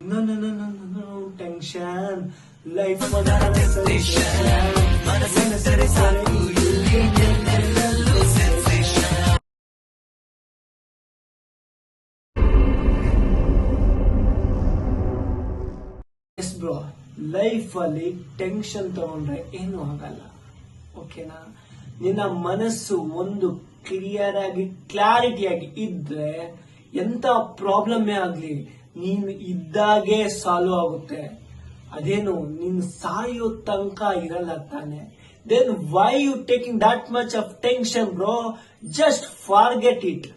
No, no, no, no, no, no, tension. Life unnecessary sensation. Unnecessary sensation. S bro, ಲೈಫಲ್ಲಿ tension ತಗೊಂಡ್ರೆ ಏನು ಆಗಲ್ಲ, ಓಕೆನಾ? ನಿನ್ನ ಮನಸ್ಸು ಒಂದು ಕ್ಲಿಯರ್ ಆಗಿ ಕ್ಲಾರಿಟಿಯಾಗಿ ಇದ್ರೆ ಎಂತ ಪ್ರಾಬ್ಲಮ್ಮೇ ಆಗ್ಲಿ ನೀನು ಇದ್ದಾಗೆ ಸಾಲ್ವ್ ಆಗುತ್ತೆ. ಅದೇನು ನೀನು ಸಾಯೋ ತನಕ ಇರಲ್ಲ ತಾನೆ. Then why you taking that much of tension bro? Just forget it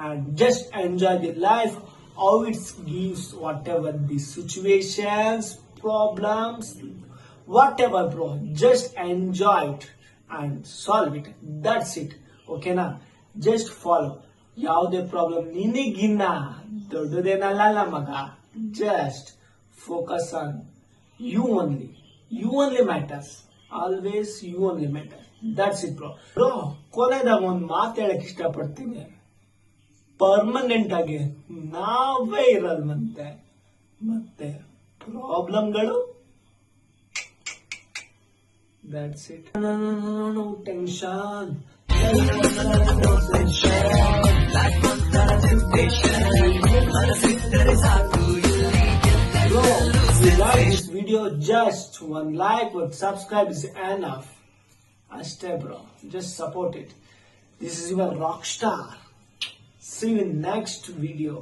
and just enjoy the life how it gives, whatever the situations, problems, whatever bro, just enjoy it and solve it. That's it, okay na? Just follow. ಯಾವುದೇ problem ನಿನಗಿನ್ನ ದೊಡ್ಡದೇನಲ್ಲ ಮಗ. Just focus on you only. You only matters. Always you only matter. That's it bro. Bro, ಕೊನೆದಾಗ ಒಂದು ಮಾತು ಹೇಳಕ್ ಇಷ್ಟಪಡ್ತೀನಿ. Permanent ಆಗಿ ನಾವೇ ಇರಲ್ವಂತೆ, ಮತ್ತೆ ಪ್ರಾಬ್ಲಮ್ಗಳು. That's it. No tension. Bro, if you like this video, just one like or subscribe is enough. Ashte bro, just support it. This is your rockstar. See you in next video.